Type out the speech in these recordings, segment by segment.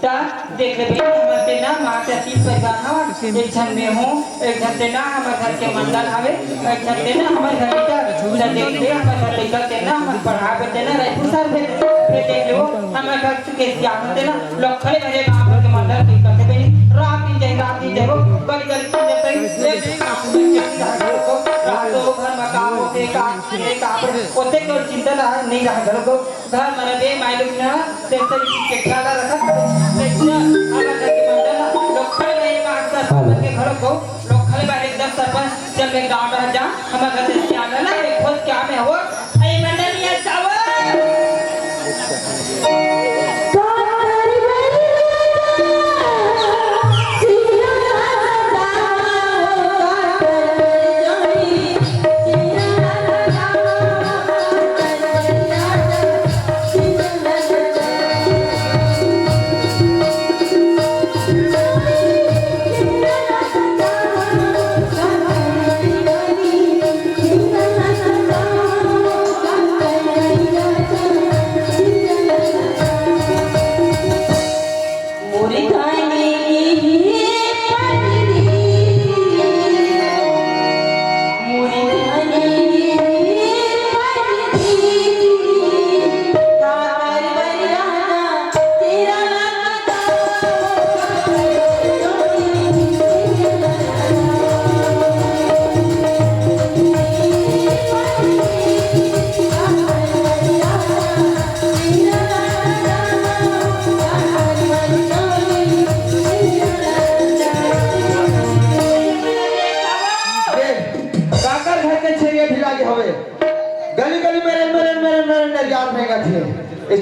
ता देख ले बेटी हमते ना मां के तीन परिवार हवा एक जन में हूं एक जन ते ना हमारे घर के मंडल हवे एक जन ते ना हमारे घर का पूरा देख ले हमारे घर लेकर के ना हम पढ़ावे ते ना रायपुर सर पे देख लो हमारे घर के क्या होते ना लोग खड़े बजे गांव के मंडल की करते पे रात दिन जाए वो गली गली चलते एक रात को घर में काम होते काम होते कोई चिंता नहीं रहा घर को घर मरे बे मालूम ना तेरे के ख्याल रखा एकदम सरपंच जब मैं गांव में जा हमारे घर से आना ना एक खोज क्या में हो आई मंडल ये चावल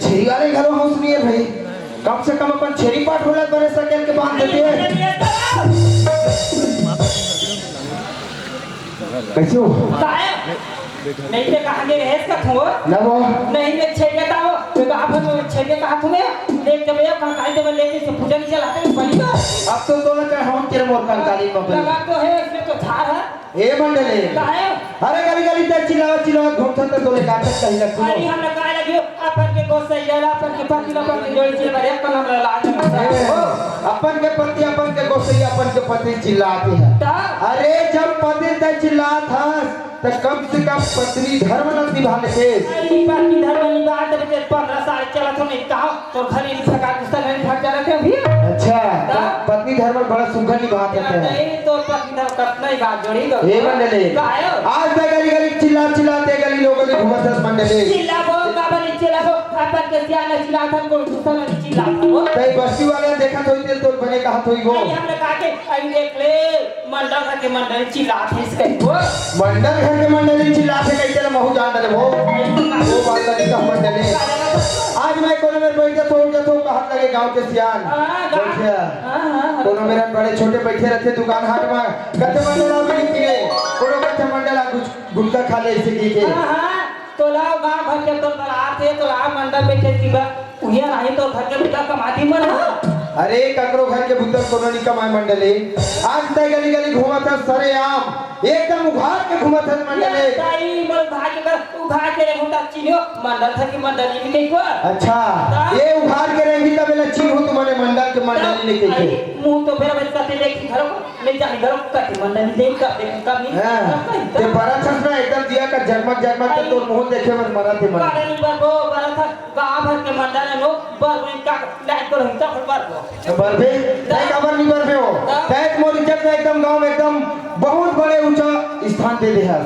छेरी वाले घरों में सुनिए भाई कम से कम अपन छेरी पाठ होला बने सकेल के बांध देते हैं कैसे हो नहीं तो कहां गए है इसका थो ना वो नहीं ले छेड़े ताओ तो आप छेड़े कहां तुम्हें देख जब ये कंकाली देव लेके से पूजा नहीं चलाते बनी तो अब तो दोनों चाहे हम तेरे मोर कंकाली में लगा तो है इसमें तो झाड़ है ए मंडले काहे अरे गली गली तक चिल्लावा घूमता तो तोले काटक कहीं लग अरे हम लगा लगियो अपन के गोसई जाला अपन के पति अपन के जोड़ी से बड़े अपन हम लाज अपन के पति अपन के गोसई अपन के पति चिल्लाते हैं अरे जब पति तक चिल्लात हस तो कम से कम पत्नी धर्म न निभा लेते पत्नी धर्म निभा दे 15 साल चला तो नहीं कहा तो घर इन सका गुस्सा नहीं भाग जा रहे अभी अच्छा पत्नी धर्म बड़ा सुंदर निभाते हैं नहीं तो पत्नी धर्म कितना ही बात जोड़ी दो ए मंडले आज तक गली गली चिल्लाते गली लोगों ने घुमत मंडले चिल्लाबो काबली चिल्लाबो अपन के ध्यान चिल्लाथन को गुस्सा नहीं चिल्लाथन तई बस्ती वाले देखत होई तेल तो बने कहत होई गो हमने कहा के आई देख ले मंडल के मंडल चिल्लात है इसके वो मंडल घर के मंडल चिल्लाते कैसे महू जान रहे वो बात नहीं का मंडल आज मैं कोनो में बैठ तो कहत लगे गांव के सियान बैठिया कोनो मेरे बड़े छोटे बैठे रहते दुकान हाट में कते मंडल में किने कोनो कते मंडल कुछ गुटखा खा ले इसे की के तो लाओ गांव भर के तो तलार थे तो आ मंडल बैठे सीबा उहिया नहीं तो घर के बुता कमाती मन अरे ककरो घर के भीतर कोनो नहीं कमाए मंडले आज तक गली गली घुमा था सरे आम एकदम उघाड़ के घुमा था मंडले ताई मोर भाग्य कर उघाड़ के घुमता चिन्हो मंडल था कि मंडली में कहीं को अच्छा ये उघाड़ के रहेंगी तब बेला चिन्हो तुम्हारे मंडल के मंडली में कहीं मुंह तो मेरा बच्चा ते देखी घर को ले जाने घर को कटी मंडली देख का नहीं ते बड़ा छसना एकदम दिया का जगमग के तो मुंह देखे मत मरा थे मन मंडली बरबो बड़ा था गांव भर के मंडल नो बरबो का लाइट को हिंसा फटवार को बरबे तय खबर नहीं बरबे हो तय मोर इज्जत में एकदम गांव में एकदम बहुत बड़े ऊंचा स्थान दे दे है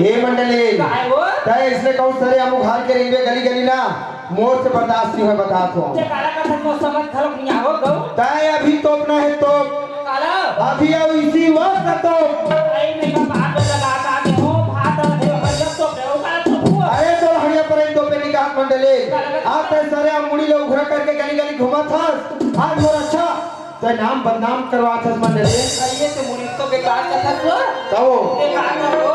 ये मंडली तय इसने कहूं सरे हम उघाड़ के रेंगे गली गली ना मोर से बर्दाश्त नहीं है बता तो ये काला का थक समझ खलक नहीं आओ गो तय अभी तोपना है तो काला अभी अब इसी वक्त तो आई में का भात लगा का के हो भात है जब तो काला तो अरे तो हड़िया पर तो पे निकाह मंडले आप तय सरे हम मुड़ी लोग घुरा करके गली गली घुमा था आज मोर अच्छा तो नाम बदनाम करवा था मंडले ये तो मुड़ी तो बेकार का था तो बेकार का हो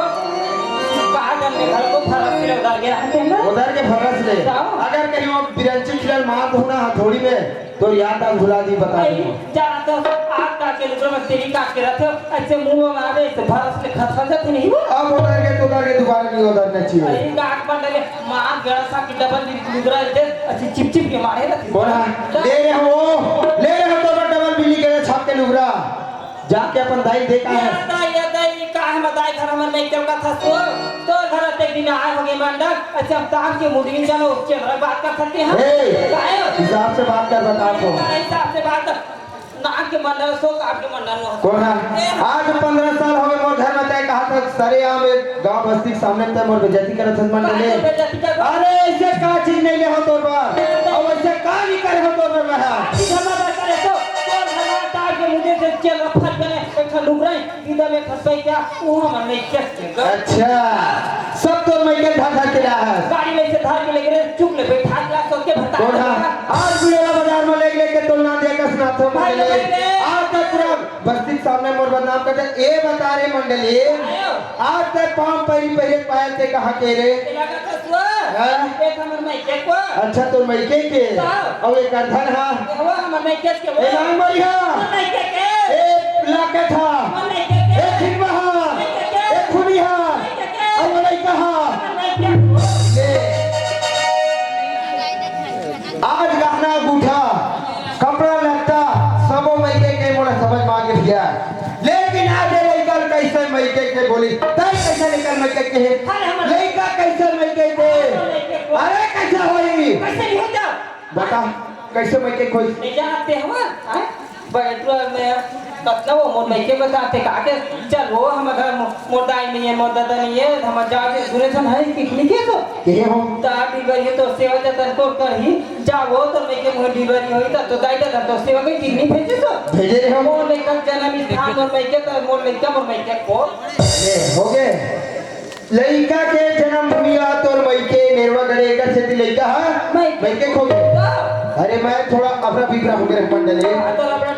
बाहर करने घर को फरक से उधर गया है उधर के फरस ले अगर कहीं वो बिरंची खिलल मार होना हथौड़ी में तो याद आ भुला दी बता आई दो जाना तो आग का के लुगड़ा में तेरी काट के रखे ऐसे मुंह में आवे से भरस ले खसखस जाते नहीं वो अब उधर के तो उधर के दोबारा नहीं उधर न चाहिए आई गाट बंद ले मार गड़ा सा की डबल लुगड़ा दे अच्छी चिप चिप के मारे रहती बोला ले रहे हो तो डबल बिल्ली के छाप के लुगड़ा जाके अपन दाई देखा है ये दाई का है मदाई घर हमर में क्यों का था तो घर ते दिन आए होगे मंडल अच्छा हम ताक के मुर्गी चलो के बात कर सकते हैं हिसाब से बात कर बता तो हिसाब से बात नाक के मंडल सो आपके मंडल में कौन है आज 15 साल हो गए मोर घर में तय कहा था सारे आम गांव बस्ती के सामने तय मोर बेइज्जती करत हन मंडल अरे ऐसे का चीज नहीं ले हो तोर बार और ऐसे का नहीं करे हो तोर बार धर्मा करे तो तार के मुझे से चल फट गए एक लुक रहे इधर में खसई क्या वो हम नहीं कैसे अच्छा सब तो मैं के ढा के रहा है गाड़ी में से धार के लेके चुप ले बैठा के ला के भता कौन है आज बुलेला बाजार में लेके तो ना दे कस ना तो मंडले आज तक पूरा बस्ती सामने मोर बदनाम करते ए बता रे मंडली आज तक पांव परी पहले पायल ते कहा के रे लगा कसवा एक हमर में के को अच्छा तो मैं के और एक धन हा वो हमर में के ए नाम बढ़िया नहीं के ए लाके था नहीं के ए खिरवा हा ए खुनी हा और नहीं कहा आज गहना गुठा कपड़ा लत्ता सबो मैके के मोला समझ मांगे भैया लेकिन आज लड़का कैसे मैके के बोली तय कैसे निकल मैके के लड़का कैसे मैके के अरे कैसे होई कैसे नहीं होता बता कैसे मैके खोई नहीं जानते हम बैठो में कतना वो मोर मैके बताते काके चल वो हम घर मोर दाई नहीं है मोर दादा नहीं है हम जाके सुने सन है पिकनिक है तो के हो ता डिलीवरी तो सेवा जतन को कर ही जाओ तो मैके मोर डिलीवरी होई तो दाई दादा तो सेवा के कितनी भेजे तो भेजे रे हम मोर लेकर जन्म स्थान मोर मैके तो मोर मैके को ले हो गए लड़का के जन्म भूमि आ तोर मैके मेरवा गड़े एकर से लड़का है मैके खो गए अरे मैं थोड़ा अपना बिगड़ा हो गया मंडले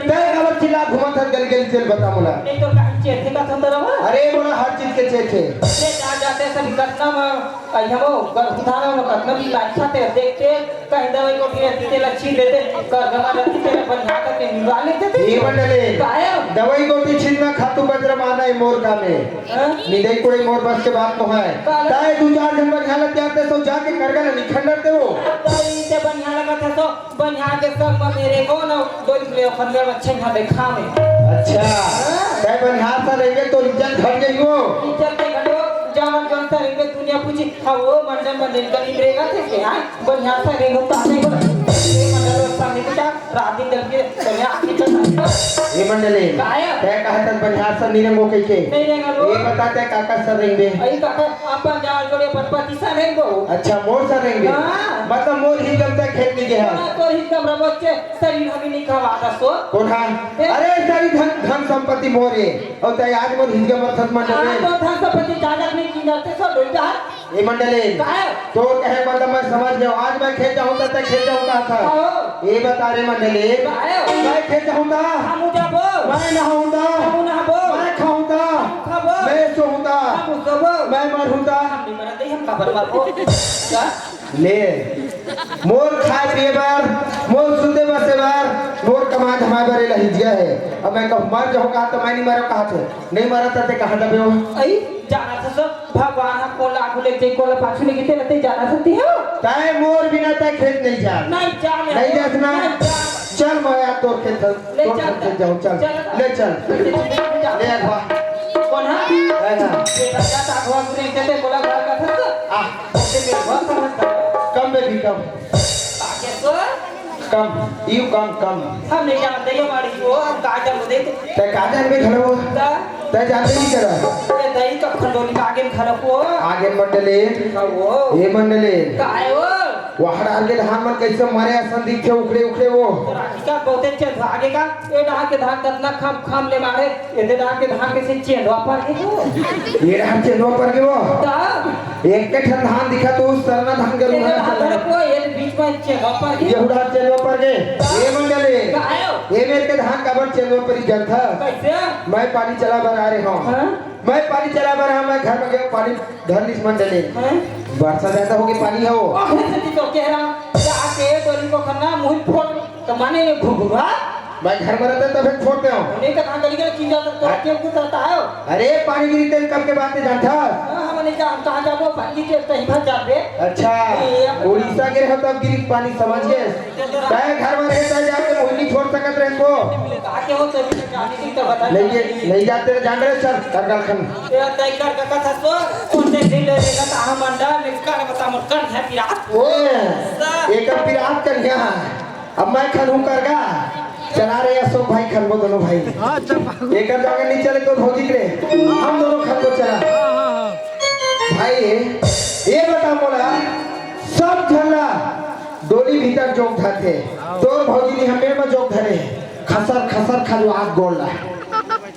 तय गलत चिल्ला घुमत हर गली गली चल बता मोला नहीं तो का चेथे का थंदर रहा अरे मोला हर चीज के चेथे ले जा जाते सब कतना में अइहमो गर्भधारा में कतना भी लाइछाते देखते कहीं दवाई को फिर तीते लच्छी देते कर गमा रहती तेरे बंधा करके निवा लेते थे ये मंडले काहे दवाई गोटी छीन में खातू बजरा माना है मोर का में निदई कोई मोर बस के बात तो है ताए दो चार जन बनिया लग जाते तो जाके करगा ना निखंडते हो दवाई से बनिया लगा था तो बनिया के संग में मेरे को ना दो ले खंडे में अच्छे खा देखा में अच्छा ताए बनिया सा रहेंगे तो इज्जत घट गई हो इज्जत के घटो जावन कौन सा रेंगे दुनिया पूछी हां वो मंडल में दिन करीब रहेगा थे के हां बनिया सा रेंगे तो आने को ये मंडल सामने बेटा रात दिन चल के चले आके चल ये मंडले काया तय कहत बनिया सा निरंगो के नहीं रहेगा वो ये बताते काका सर रहेंगे आई काका अपन जावन जोड़े पटपति सा रहेंगे अच्छा मोर सा रहेंगे मतलब मोर ही गम तक खेत नहीं गया तो ही कमरा बच्चे शरीर हमें नहीं खवाता सो कौन है अरे सारी धन संपत्ति मोर है और तय आज मोर हिंगे मत मंडले तो धन संपत्ति जाजक नहीं की जाते सो डोटा ये मंडले तो कहे मतलब मैं समझ गया आज मैं खेत जाऊंगा तक खेत जाऊंगा था ये बता रे मंडले मैं खेत जाऊंगा हम जाबो मैं नहाऊंगा हम नहाबो मैं खाऊंगा खाबो मैं सोऊंगा हम सोबो मैं मरूंगा हम नहीं मरते हम खबर मारबो का ले मोर खाए पिए बार मोर सुते बसे बार मोर कमा धमाए बारे लहिजिया है अब मैं कहूं मर जाऊं कहा तो मैं नहीं मरो कहा थे नहीं मरा था ते कहां दबे हो आई जाना था सो भगवान हम को लागू ले जे को पाछू ले गते रहते जाना सकती है ताए मोर बिना ताए खेत नहीं जा नहीं जाने नहीं जाना चल मैं आ तोर खेत खेत जाऊं चल ले चल ले अगवा कौन है ना बेटा जाता अगवा पूरे कहते बोला बड़ा का था आ ओके मेरे बहुत समझता कम में भी कम आगे तो कम यू कम हम नहीं जानते ये हमारी वो हम काजल को देते ते काजल में खड़े हो ता ते जानते नहीं करा ये दही का खंडोली में आगे में खड़ा को आगे मंडले वो ये मंडले काय वो वहां आगे धान में कैसे मारे असन दिखे उखड़े वो राखी का बहुते चेंद आगे का ये डा के धान कितना खाम ले मारे ये डा के धान के से चेंद वापर के वो ये धान चेंद वापर के वो ता एक के ठन धान दिखा तो उस सरना धान के ये को ये बीच में चेंद वापर के ये उड़ा चेंद वापर के ये मंडले कायो ये मेरे के धान का बर चेंद वापर ही जन था कैसे मैं पानी चला भर आ रहे हूं मैं पानी चला भर रहा मैं घर में गया पानी धर इस मंडले वर्षा ज्यादा होगी पानी है वो तो कह रहा जाके डोली को खन्ना मुंह फोड़ तो माने घुघुआ मैं घर में रहता तब छोड़ते हो नहीं तो कहां गली के की जाता तो क्यों कुछ आता है अरे पानी गिरी तेल कब के बात जानता हम नहीं जा हम कहां जाबो पानी के तही भर जाबे अच्छा उड़ीसा के रहो तब गिरी पानी समझ गए चाहे घर में रहता जाके मोहनी छोड़ सकत रहे को आके हो तो जाने की तो बता नहीं जाते जान रहे सर करगल खन ये तय कर का कथा तो कोते दिन लेगा तो हम मंडा निकाल बता मोर कर है पिरात ओ एक पिरात कर गया अब मैं खनू करगा चला रहे अशोक भाई खनबो दोनों भाई एक जगह नहीं चले तो भौजी रे हम दोनों खनबो चला भाई ये बता बोला सब झल्ला डोली भीतर जोक धरते तोर भौजी ने हमें में जोक धरे खसर खसर खजो आग गोला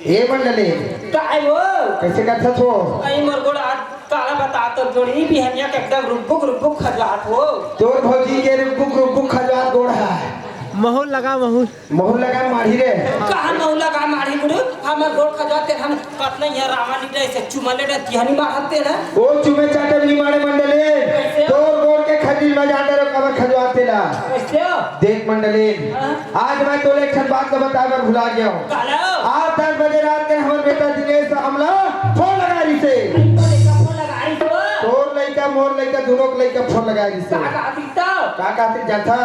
ए मंडले काय वो कैसे करता छो आई मोर गोड़ आज काला बता तो जोड़ी भी हम या एकदम रुक खजवात हो तोर भौजी के रुक खजवात गोड़ है मोहर लगा मारी रे कहां महू लगा मारी गुरु हम गोड़ खजवाते हम कतना ये रावण रे से चुमले रे तिहनी मारते ना ओ चुमे चाटे भी मारे मंडले तोर गोड़ के खजील में जाते रो कब खजवाते ला कैसे देख मंडले आज मैं तोले एक बात तो बताए पर भुला गया हूं काला आज 10 बजे रात के हमर बेटा दिनेश हमला फोन लगा रही से तोर लइका मोर लइका दोनों के लइका फोन लगा रही से का कहते जाता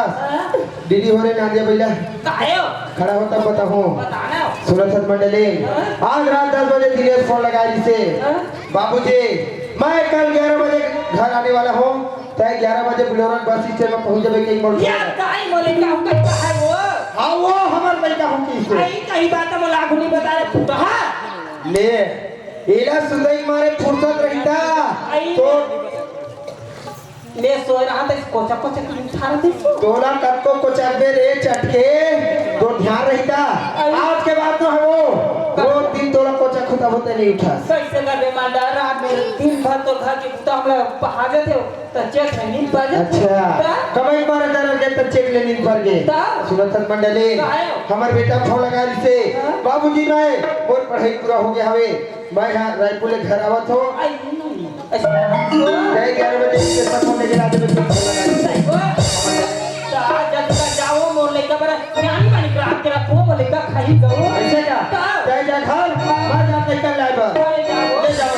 दीदी हो रे ना दिया भैया कायो खड़ा होता बता हूं बताना सुरत मंडले आज रात 10 बजे दिनेश फोन लगा रही से बाबूजी मैं कल 11 बजे घर आने वाला हूं तय 11 बजे बुलेरो बस स्टैंड में पहुंच जाबे के मोड़ या काई बोले का हम कहता है वो हां वो हमर लइका हूं की से आई कही बात हम लागू नहीं बता रहे फुटहा ले एला सुंदई मारे फुर्सत रहिता तो ले सो रहा था कोचा कोचा की थारा दे तोला कत्तो को चढ़बे रे चटके तो ध्यान रहता आज के बाद तो है वो दिन तोला कोचा खुदा होते नहीं उठा कैसे कर बे मांडा रात में दिन भर तो घर के कुत्ता हम हाजत है तो चेक में नींद पड़ अच्छा कमाई मारे डर के तो चेक ले नींद पड़ गए सुनत मंडली हमर बेटा फोन लगा रही से बाबूजी मैं और पढ़ाई पूरा हो गया हवे मैं यहां रायपुर ले घर आवत हो अच्छा 11 बजे के सब फोन लेके आते में फोन लगा रही से जब का जाओ मोर लेका बड़ा ज्ञानी पानी ग्राहक तेरा को लेका खाई जाओ ऐसे क्या जय जय घर मैं जा निकल लाए बा ले जाओ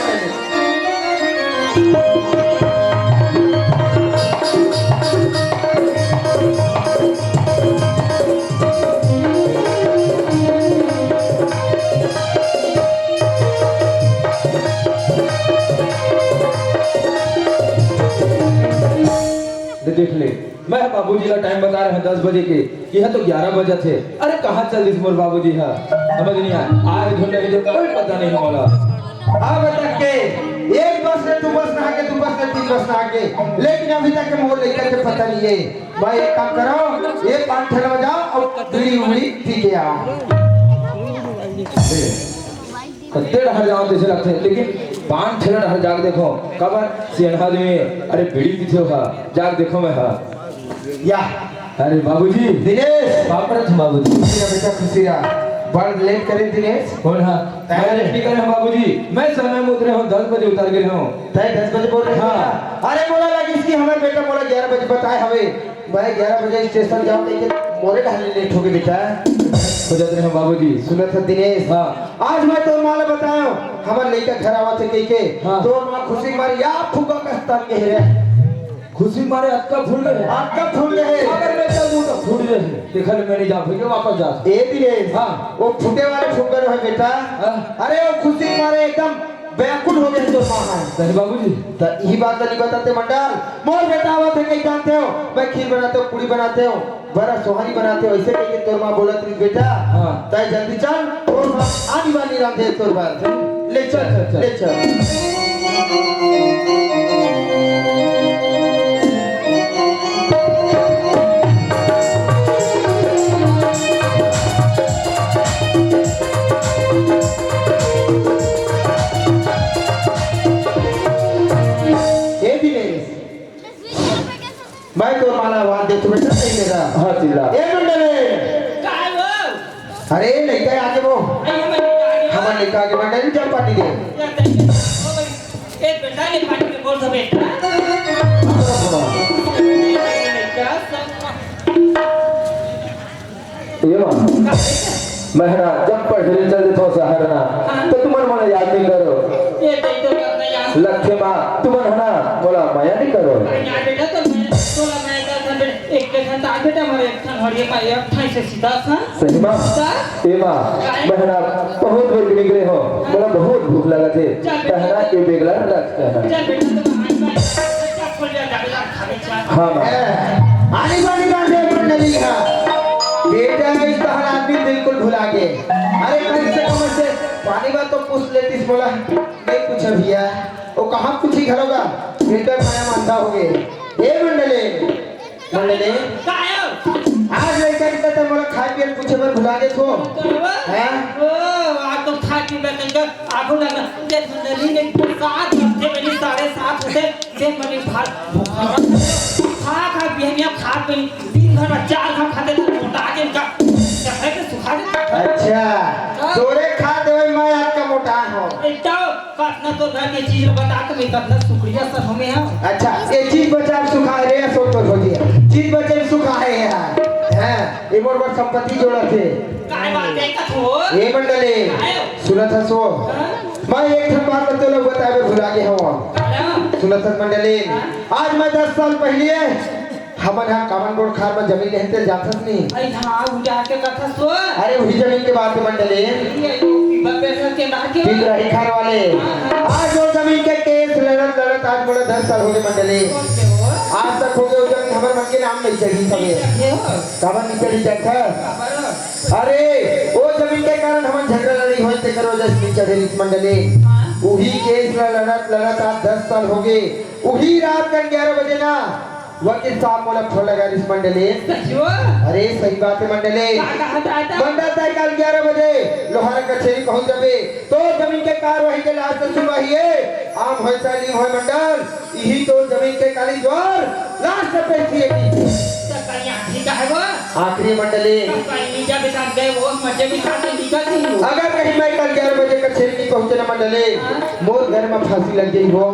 देख ले मैं बाबूजी का टाइम बता रहे हैं 10 बजे के यह तो 11 बजे थे अरे कहाँ चल दिस मोर बाबूजी है समझ नहीं आया आज ढूंढने के लिए कोई पता नहीं वाला अब तक के एक बस से तू बस ना आके तू बस से तीन बस ना आके लेकिन अभी तक के मोर लेकर के पता नहीं है भाई एक काम करो ये पान ठेला में जाओ और बीड़ी उंगली पी के आओ कत्ते डहर जाओ जैसे लगते हैं लेकिन पान ठेला डहर जाग देखो कबर सियाना में अरे बीड़ी पीछे हा जाग देखो मैं हा या अरे बाबूजी दिनेश बापर थे बाबूजी खुशिया बेटा खुशिया बड़ लेट करे दिनेश कौन हा मैं लेट करे हूं बाबूजी मैं समय में उतरे हूं 10 बजे उतर गए हूं तय 10 बजे बोल रहे हाँ। अरे बोला लगी इसकी हमारे बेटा बोला 11 बजे बताए हवे मैं 11 बजे स्टेशन जाऊं लेकिन मोरे ढालने लेट हो गए बेटा हो जाते हैं बाबूजी सुनत है दिनेश हाँ आज मैं तो माल बतायो हमार लइका घर आवत है के हाँ। तो मां खुशी मारी या फुगा का स्तन के है खुशी मारे अक्का फूल गए आपका फूल गए अगर मैं चल दूं तो फूट जाए देखा ले मैं नहीं जा भैया वापस जा ए दिनेश हाँ। वो फूटे वाले फुगर है बेटा हाँ। अरे वो खुशी मारे एकदम व्याकुल हो गए तो मां सही बाबूजी तो यही बात नहीं बताते मंडल मोर बेटा आवत है कहीं जानते हो मैं खीर बनाते हो पूरी बनाते हो बड़ा सोहारी बनाते हो ऐसे कहीं के तोर मां बोलत रही बेटा हाँ। तय जल्दी चल तोर मां आनी वाली रांधे तोर बात ले चल ले चल मैं तो माला वाद दे तुम्हें नहीं मेरा हाँ चिल्ला ए मंडले काय वो अरे नहीं क्या आगे वो हमारे लेकर आगे मंडले जब पानी दे एक बेटा ने पानी में बोल दे क्या ये मां मैं ना जब पढ़ने चलते तो शहर ना तो तुम्हारे मन याद नहीं करो ये तो अपने यार लक्ष्य मां तुम्हारे ना बोला माया नहीं करो यहाँ बेटा तो मैं तोला मैं का एक के साथ आ बेटा हमारे एक थान हरिये का एक थान से सीधा था सही मां ए मां बहना बहुत दूर निकले हो बोला बहुत भूख लगा थे बहना ये बेगला रखता है चल बेटा तो अच्छा खोल जा डाला खाने चाह हां मां आने वाली बात है मंडली का बेटा इस तरह आदमी बिल्कुल भुला गए अरे कम से पानी बात तो पूछ लेती बोला नहीं पूछा भैया वो कहाँ पूछी घर होगा बेटा माया मानता हो गए ए मंडले मंडले आज लड़का कितना था बोला खाए पिए पूछे मैं भुला गए तो हैं ओ आज तो खा पी मैं तंग आगो लगा ये मंडली ने 7 हफ्ते में 7:30 होते से मनी भात खा खा बिया खा पे दिन भर में 4 खा खाते तो मोटा के का है के सुखा दे अच्छा जोरे खा देवे मैं आपका मोटा हो इतना कतना तो घर की चीज बता के मैं कितना शुक्रिया सर हमें है अच्छा ये चीज बचा सुखा रे सो तो हो गया चीज बचे सुखा है यार हैं ये मोर पर संपत्ति जोड़ा थे काय बात है का हो ये मंडले सुनत है सो मैं एक ठन बात तो लोग बतावे भुला गए हो सुनत है मंडले आज मैं 10 साल पहले हमन यहाँ कामनगोड़ खार में जमीन रहते जाथस नहीं अरे हाँ उजा के कथा सो अरे वही जमीन के बात मंडले ये बबे के ना के बिक रही खार वाले आज वो जमीन के केस लड़त आज बोले 10 साल हो गए मंडले आज तक हो गए वो जमीन हमारे मन के नाम नहीं चढ़ी सबे कामन नहीं चढ़ी जाता अरे वो जमीन के कारण हम झगड़ा लड़ी होई ते करो जमीन चढ़े इस मंडले वही केस लड़त आज 10 साल हो गए वही रात का 11 बजे ना वकील साहब मोला फोन लगा इस मंडले अरे सही बात है मंडले मंडल तय कल 11 बजे लोहारा कचहरी पहुंच जाबे तो जमीन के कार्यवाही के लास्ट सुनवाई है आम होय चाली होय मंडल यही तो जमीन के काली द्वार लास्ट पे थी आखिरी मंडले अगर कहीं मैं कल 11 बजे कचहरी नहीं पहुंचे ना मंडले मोर घर में फांसी लग गई हो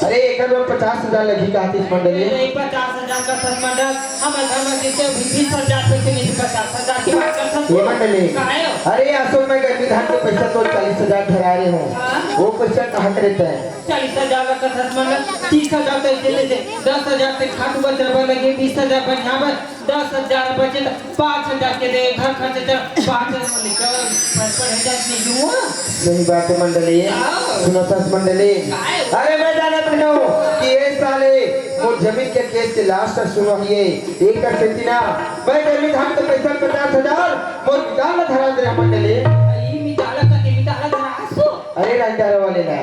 अरे एक 50,000 लगी कहती इस मंडली 50,000 का सर मंडल हमारे घर में देते 20,000 पैसे नहीं 50,000 की बात करता ये मंडली अरे असल में गर्मी धान के पैसा तो 40,000 भरा रहे हो वो पैसा कहाँ रहता है 40,000 का सर मंडल 30,000 तो दे दे 10,000 से खाट बचरवा लगे 20,000 पर यहाँ पर 10,000 बचे 5,000 के दे घर खर्च 5,000 निकल पर नहीं हुआ सही बात है मंडली सुनो सस मंडली अरे मैं जानत हूँ कि ये साले वो जमीन के केस के लास्ट तक सुनवाई है एक कर सकती ना मैं गर्मी धान के पैसा 50,000 वो निकाल धरा दे मंडली अरे रंगारे वाले ना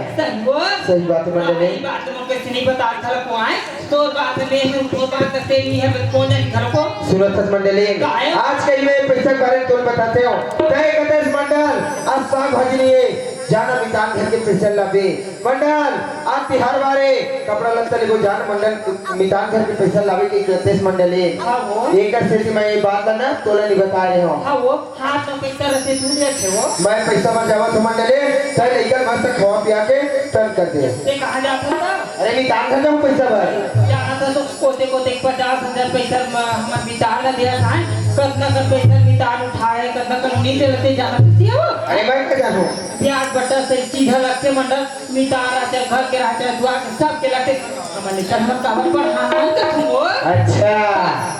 सही बात है मंडली बात तो मुझे नहीं बता था को आए तो बात में है तो बात करते नहीं है कौन है घर को सुनो सच मंडली आज कहीं मैं पैसा के बारे में तो बताते हो तय कदेश मंडल आज साग भजनी है जाना मितान घर के पैसा लाबे मंडल आज तिहार बारे कपड़ा लत्ता लेगो जान मंडल मितान घर के पैसा लाबे के कदेश मंडली हां वो एक से मैं ये बात ना तोला नहीं बता रहे हो हां वो हाथ में पैसा रखे तू दे छे वो मैं पैसा में जावा तो मंडली तय लेकर मस्त खवा पिया के टर्न कर दे ते कहां जाता था अरे मितान घर में पैसा भर जाना था तो कोते 50,000 पैसा हम मितान ला दिया था कतना का पैसा मितान उठाए कतना का नहीं देते जाना दिया अरे मैं क्या जानूं प्याज बटर से चीज लगते मंडल मितारा से घर के रहते दुआ के सब के लगते हमने कल कावर पर हां का हो अच्छा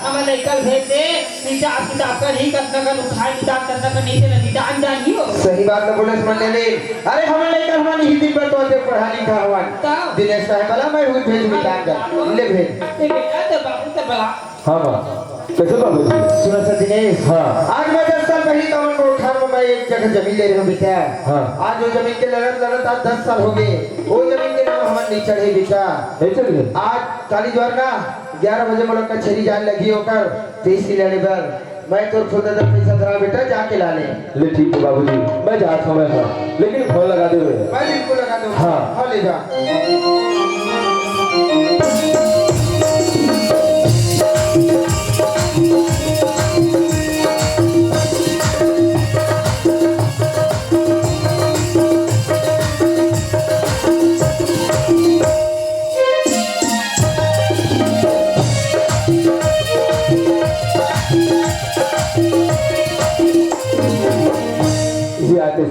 हमने कल भेज दे हिसाब किताब कर ही कतना का उठाए किताब करना का नहीं देना निदान जानियो सही बात न बोले मंडली अरे हमने लेकर हमारी हिंदी पर तो दे पढ़ा लिखा हुआ दिनेश साहब वाला मैं हुई भेज मितान का ले भेज ये बेटा तो बाबू से बड़ा हां मां कैसे बाबू जी सुनो सर दिनेश हां आज मैं 10 साल पहले कामन को खान में मैं एक जगह जमीन ले रहा हूं बेटा हां आज वो जमीन के लड़त आज 10 साल हो गए वो जमीन के नाम हम नहीं चढ़े बेटा नहीं चल गए आज काली द्वार ना 11 बजे मुझे कचहरी जान लगी होकर पेशी लड़े बर मैं तो खुद पैसा धरा बेटा जाके ला ले ठीक है बाबूजी मैं जात हूं मैं हां लेकिन फोन लगा दे मैं बिल्कुल लगा दूं हां ले जा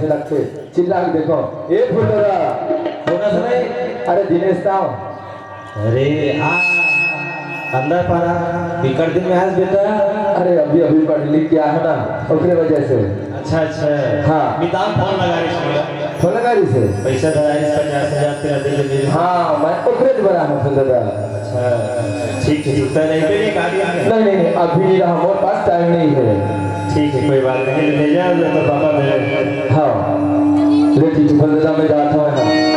कैसे लगते चिल्ला के देखो ए फुलरा बोनस रे अरे दिनेश ताओ अरे हाँ अंदर पारा बिकट दिन में आज बेटा अरे अभी अभी पढ़ लिख क्या है ना उसके वजह से अच्छा अच्छा हाँ। मितान फोन लगा रही फोन लगा रही से पैसा धरा 50,000 तेरा दे दे हाँ मैं उसके बड़ा हूँ फुलरा अच्छा ठीक ठीक तो नहीं पे गाड़ी आ गया नहीं नहीं अभी नहीं रहा हमारे पास टाइम नहीं है ठीक है कोई बात नहीं ले जा तो पापा मेरे हाँ लेकिन फुलरा में जाता हूँ ना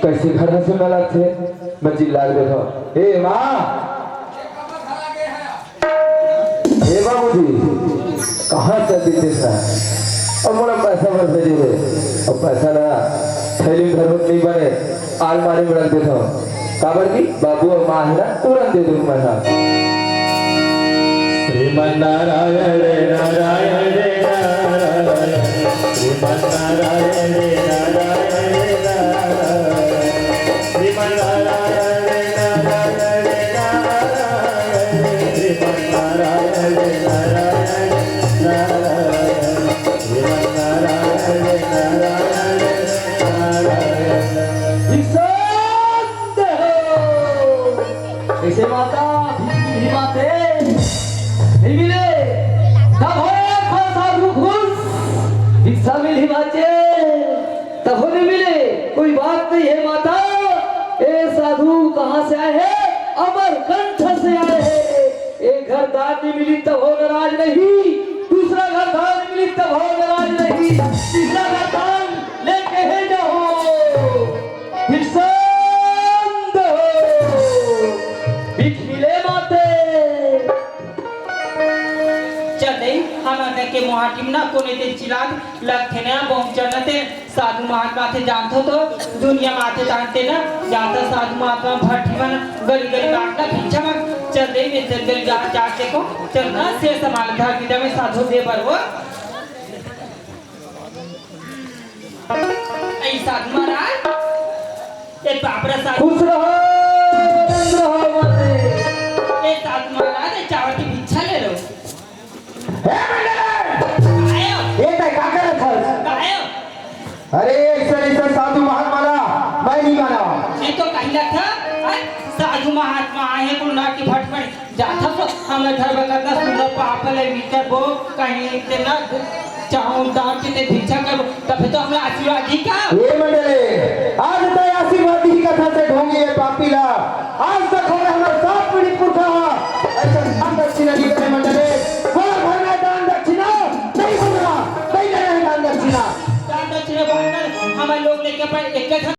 कैसे घर में सुनने लगते मैं चिल्ला के देखो ए माँ हे बाबूजी कहाँ से देते अब मोड़ा पैसा भर भेजे हुए अब पैसा ना थैली में घर में नहीं बने अलमारी में रख देता हूँ काबर की बाबू और माँ है ना तुरंत दे दूँ पैसा श्रीमन नारायण नारायण नारायण श्रीमन नारायण नारायण श्रीमन नारायण नारायण नारायण श्रीमन नारायण नारायण नारायण श्रीमन नारायण नारायण नारायण ऐसे माता भी माते नहीं मिले तब हो कौन साधु खुश भिक्षा मिली बाचे तब हो नहीं मिले कोई बात नहीं है माता ए साधु कहाँ से आए हैं अमरकंठ से आए हैं एक घर दान नहीं मिली तब हो नाराज नहीं दूसरा घर दान नहीं मिली तब हो नाराज नहीं तीसरा घर दान लेके है जाओ भिक्षा के मोहाटिम ना कोने ते चिलाग लगथे ना पहुंचना ते साधु महात्मा थे जानतो तो दुनिया माथे जानते ना जाता साधु महात्मा भट्टी मन गली गली काटना भिक्षा में चल दे में चल गली जा जाके को चलना से संभाल घर की में साधु दे पर वो ऐ साधु महाराज ए पापरा साधु खुश रहो मते ए साधु महाराज चावल की भिक्षा ले लो अरे ऐसा साधु महात्मा मैं नहीं माना ये तो कहीं था साधु महात्मा आए को ना की भटकन जाता तो हमें घर बकरना सुंदर पापले भीतर वो कहीं से ना चाहूं दांत के भिक्षा कर तब तो हमला आशीर्वाद दी का ये मंडले आज तो आशीर्वाद ही कथा से ढोंगी है पापीला आज तक हमें हमारा सात पीढ़ी पुरखा ऐसा दान दक्षिणा दी करे मंडले वो घर में दान दक्षिणा नहीं होगा नहीं लेना दान दक्षिणा हमारे लोग लेके पर एक